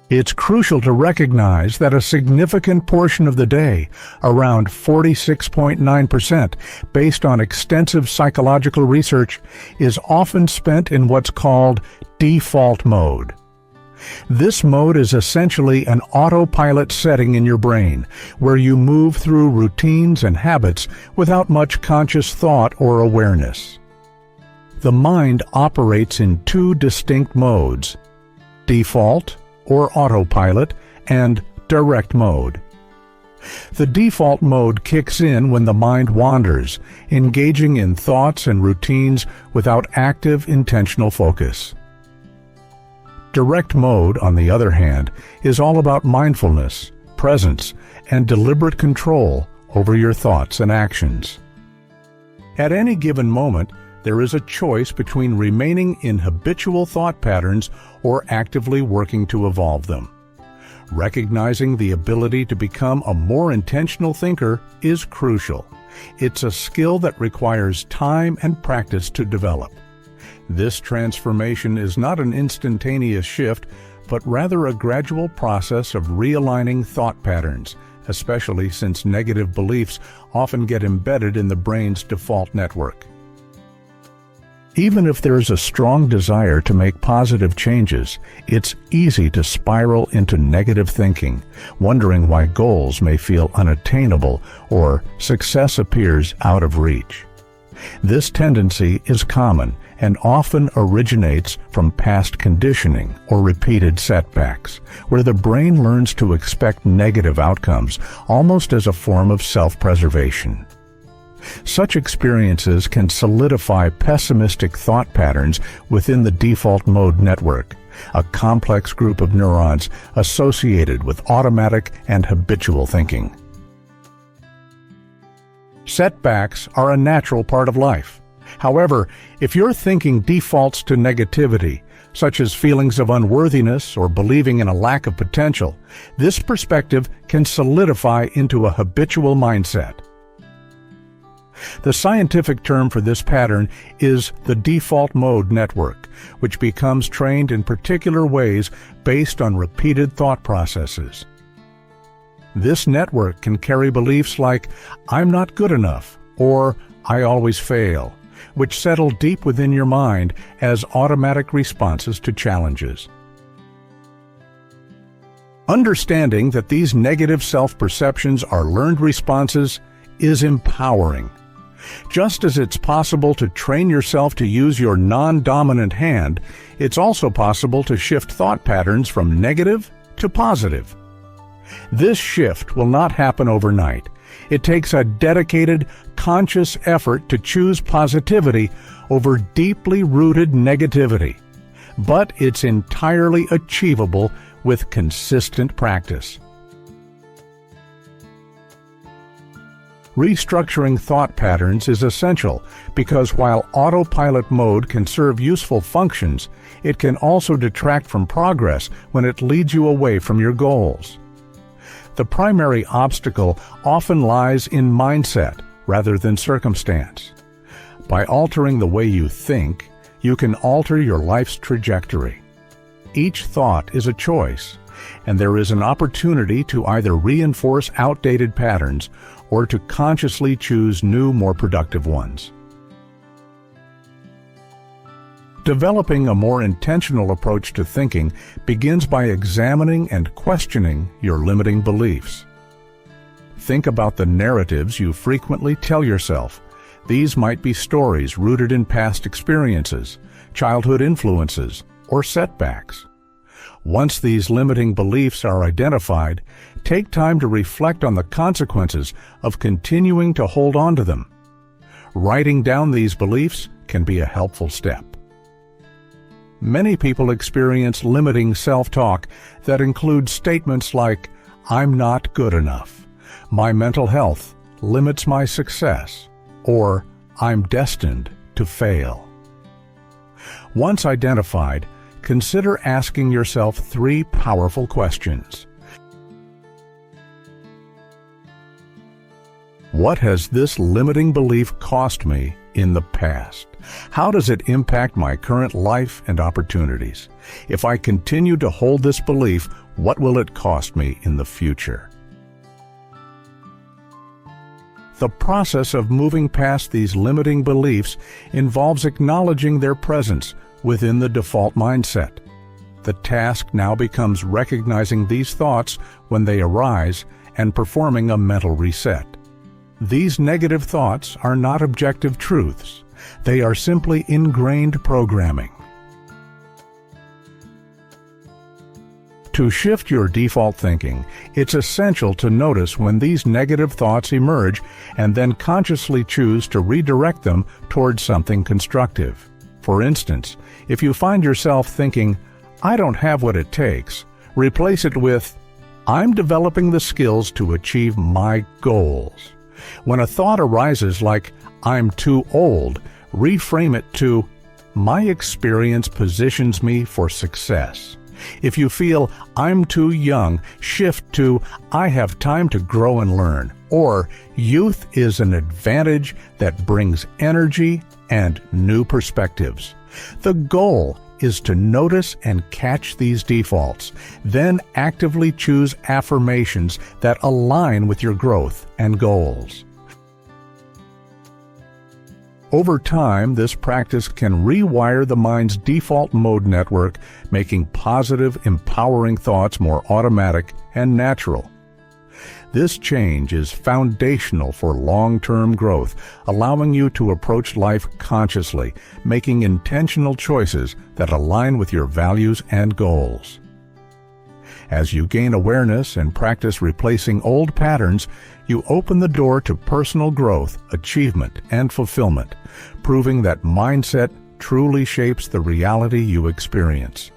It's crucial to recognize that a significant portion of the day, around 46.9%, based on extensive psychological research, is often spent in what's called default mode. This mode is essentially an autopilot setting in your brain, where you move through routines and habits without much conscious thought or awareness. The mind operates in two distinct modes: default, or autopilot, and direct mode. The default mode kicks in when the mind wanders, engaging in thoughts and routines without active, intentional focus. Direct mode, on the other hand, is all about mindfulness, presence, and deliberate control over your thoughts and actions. At any given moment, there is a choice between remaining in habitual thought patterns or actively working to evolve them. Recognizing the ability to become a more intentional thinker is crucial. It's a skill that requires time and practice to develop. This transformation is not an instantaneous shift, but rather a gradual process of realigning thought patterns, especially since negative beliefs often get embedded in the brain's default network. Even if there's a strong desire to make positive changes, it's easy to spiral into negative thinking, wondering why goals may feel unattainable or success appears out of reach. This tendency is common and often originates from past conditioning or repeated setbacks, where the brain learns to expect negative outcomes almost as a form of self-preservation. Such experiences can solidify pessimistic thought patterns within the default mode network, a complex group of neurons associated with automatic and habitual thinking. Setbacks are a natural part of life. However, if your thinking defaults to negativity, such as feelings of unworthiness or believing in a lack of potential, this perspective can solidify into a habitual mindset. The scientific term for this pattern is the default mode network, which becomes trained in particular ways based on repeated thought processes. This network can carry beliefs like, "I'm not good enough," or "I always fail," which settle deep within your mind as automatic responses to challenges. Understanding that these negative self-perceptions are learned responses is empowering. Just as it's possible to train yourself to use your non-dominant hand, it's also possible to shift thought patterns from negative to positive. This shift will not happen overnight. It takes a dedicated, conscious effort to choose positivity over deeply rooted negativity. But it's entirely achievable with consistent practice. Restructuring thought patterns is essential because while autopilot mode can serve useful functions, it can also detract from progress when it leads you away from your goals. The primary obstacle often lies in mindset rather than circumstance. By altering the way you think, you can alter your life's trajectory. Each thought is a choice, and there is an opportunity to either reinforce outdated patterns or to consciously choose new, more productive ones. Developing a more intentional approach to thinking begins by examining and questioning your limiting beliefs. Think about the narratives you frequently tell yourself. These might be stories rooted in past experiences, childhood influences, or setbacks. Once these limiting beliefs are identified, take time to reflect on the consequences of continuing to hold on to them. Writing down these beliefs can be a helpful step. Many people experience limiting self-talk that include statements like, "I'm not good enough," "My mental health limits my success," or "I'm destined to fail." Once identified, consider asking yourself 3 powerful questions. What has this limiting belief cost me in the past? How does it impact my current life and opportunities? If I continue to hold this belief, what will it cost me in the future? The process of moving past these limiting beliefs involves acknowledging their presence within the default mindset. The task now becomes recognizing these thoughts when they arise and performing a mental reset. These negative thoughts are not objective truths. They are simply ingrained programming. To shift your default thinking, it's essential to notice when these negative thoughts emerge and then consciously choose to redirect them towards something constructive. For instance, if you find yourself thinking, "I don't have what it takes," replace it with, "I'm developing the skills to achieve my goals." When a thought arises like, "I'm too old," reframe it to, "My experience positions me for success." If you feel, "I'm too young," shift to, "I have time to grow and learn," or "Youth is an advantage that brings energy and new perspectives." The goal is to notice and catch these defaults, then actively choose affirmations that align with your growth and goals. Over time, this practice can rewire the mind's default mode network, making positive, empowering thoughts more automatic and natural. This change is foundational for long-term growth, allowing you to approach life consciously, making intentional choices that align with your values and goals. As you gain awareness and practice replacing old patterns, you open the door to personal growth, achievement, and fulfillment, proving that mindset truly shapes the reality you experience.